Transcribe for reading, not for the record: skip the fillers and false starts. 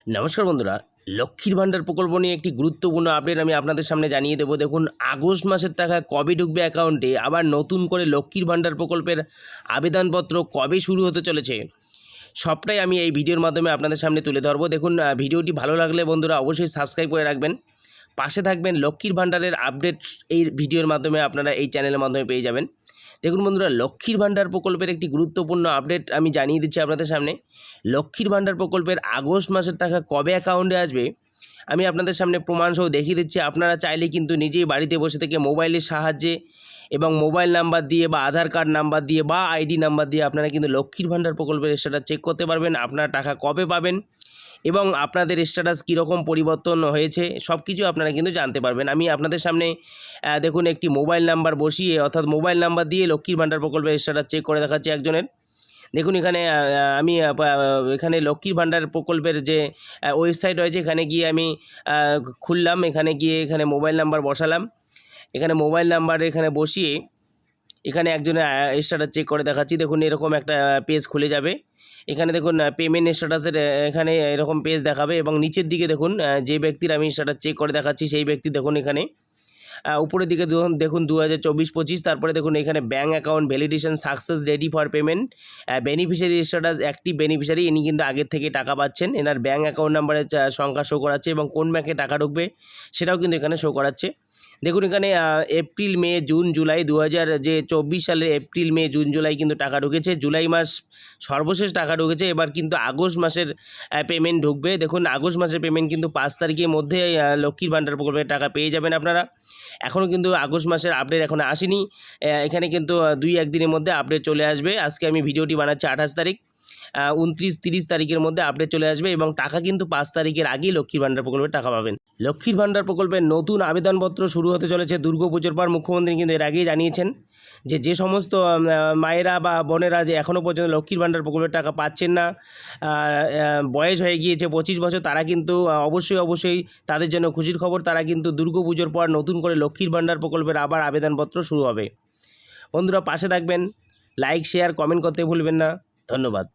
নমস্কার বন্ধুরা, লক্ষ্মীর ভাণ্ডার প্রকল্প নিয়ে একটি গুরুত্বপূর্ণ আপডেট আমি আপনাদের সামনে জানিয়ে দেবো। দেখুন, আগস্ট মাসের টাকা কবে ঢুকবে অ্যাকাউন্টে, আবার নতুন করে লক্ষ্মীর ভাণ্ডার প্রকল্পের আবেদনপত্র কবে শুরু হতে চলেছে, সবটাই আমি এই ভিডিওর মাধ্যমে আপনাদের সামনে তুলে ধরবো। দেখুন, ভিডিওটি ভালো লাগলে বন্ধুরা অবশ্যই সাবস্ক্রাইব করে রাখবেন, পাশে থাকবেন। লক্ষ্মীর ভাণ্ডারের আপডেট এই ভিডিওর মাধ্যমে আপনারা এই চ্যানেলের মাধ্যমে পেয়ে যাবেন। দেখুন বন্ধুরা, লক্ষ্মীর ভাণ্ডার প্রকল্পের একটি গুরুত্বপূর্ণ আপডেট আমি জানিয়ে দিচ্ছি আপনাদের সামনে। লক্ষ্মীর ভাণ্ডার প্রকল্পের আগস্ট মাসের টাকা কবে অ্যাকাউন্টে আসবে আমি আপনাদের সামনে প্রমাণসহ দেখিয়ে দিচ্ছি। আপনারা চাইলে কিন্তু নিজেই বাড়িতে বসে থেকে মোবাইলের সাহায্যে এবং মোবাইল নাম্বার দিয়ে বা আধার কার্ড নাম্বার দিয়ে বা আইডি নাম্বার দিয়ে আপনারা কিন্তু লক্ষ্মীর ভাণ্ডার প্রকল্পের স্ট্যাটাস চেক করতে পারবেন। আপনারা টাকা কবে পাবেন এবং আপনাদের স্ট্যাটাস কীরকম পরিবর্তন হয়েছে সব কিছু আপনারা কিন্তু জানতে পারবেন। আমি আপনাদের সামনে দেখুন একটি মোবাইল নাম্বার বসিয়ে, অর্থাৎ মোবাইল নাম্বার দিয়ে লক্ষ্মীর ভাণ্ডার প্রকল্পের স্ট্যাটাস চেক করে দেখাচ্ছি একজনের। দেখুন এখানে আমি এখানে লক্ষ্মীর ভাণ্ডার প্রকল্পের যে ওয়েবসাইট রয়েছে এখানে গিয়ে আমি খুললাম। এখানে গিয়ে এখানে মোবাইল নাম্বার বসালাম। এখানে মোবাইল নাম্বার এখানে বসিয়ে এখানে একজনের স্ট্যাটাস চেক করে দেখাচ্ছি। দেখুন এরকম একটা পেজ খুলে যাবে। এখানে দেখুন পেমেন্ট স্ট্যাটাসের এখানে এরকম পেজ দেখাবে এবং নিচের দিকে দেখুন যে ব্যক্তির আমি স্ট্যাটাস চেক করে দেখাচ্ছি সেই ব্যক্তি দেখুন এখানে উপরের দিকে দেখুন 2024-25, তারপরে দেখুন এখানে bank account validation success, ready for payment, beneficiary status active beneficiary. ইনি কিন্তু আগের থেকে টাকা পাচ্ছেন। এনার ব্যাঙ্ক অ্যাকাউন্ট নাম্বারের সংখ্যা শো করাচ্ছে এবং কোন ব্যাঙ্কে টাকা ঢুকবে সেটাও কিন্তু এখানে শো করাচ্ছে। দেখুন এখানে এপ্রিল মে জুন জুলাই 2024 সালের এপ্রিল মে জুন জুলাই কিন্তু টাকা ঢুকেছে। জুলাই মাস সর্বশেষ টাকা ঢুকেছে। এবার কিন্তু আগস্ট মাসের পেমেন্ট ঢুকবে। দেখুন আগস্ট মাসের পেমেন্ট কিন্তু 5 তারিখের মধ্যে লক্ষ্মীর ভাণ্ডার প্রকল্পের টাকা পেয়ে যাবেন আপনারা। এখনও কিন্তু আগস্ট মাসের আপডেট এখনও আসেনি। এখানে কিন্তু 2-1 দিনের মধ্যে আপডেট চলে আসবে। আজকে আমি ভিডিওটি বানাচ্ছি 28 তারিখ, 29-30 তারিখের মধ্যে আপডেট চলে আসবে এবং টাকা কিন্তু 5 তারিখের আগেই লক্ষ্মীর ভাণ্ডার প্রকল্পের টাকা পাবেন। লক্ষ্মীর ভাণ্ডার প্রকল্পের নতুন আবেদনপত্র শুরু হতে চলেছে দুর্গাপুজোর পর। মুখ্যমন্ত্রী কিন্তু এর আগেই জানিয়েছেন যে সমস্ত মায়েরা বা বোনেরা যে এখনও পর্যন্ত লক্ষ্মীর ভাণ্ডার প্রকল্পের টাকা পাচ্ছেন না, বয়স হয়ে গিয়েছে 25 বছর, তারা কিন্তু অবশ্যই তাদের জন্য খুশির খবর। তারা কিন্তু দুর্গাপুজোর পর নতুন করে লক্ষ্মীর ভাণ্ডার প্রকল্পের আবার আবেদনপত্র শুরু হবে। বন্ধুরা পাশে থাকবেন, লাইক শেয়ার কমেন্ট করতে ভুলবেন না। ধন্যবাদ।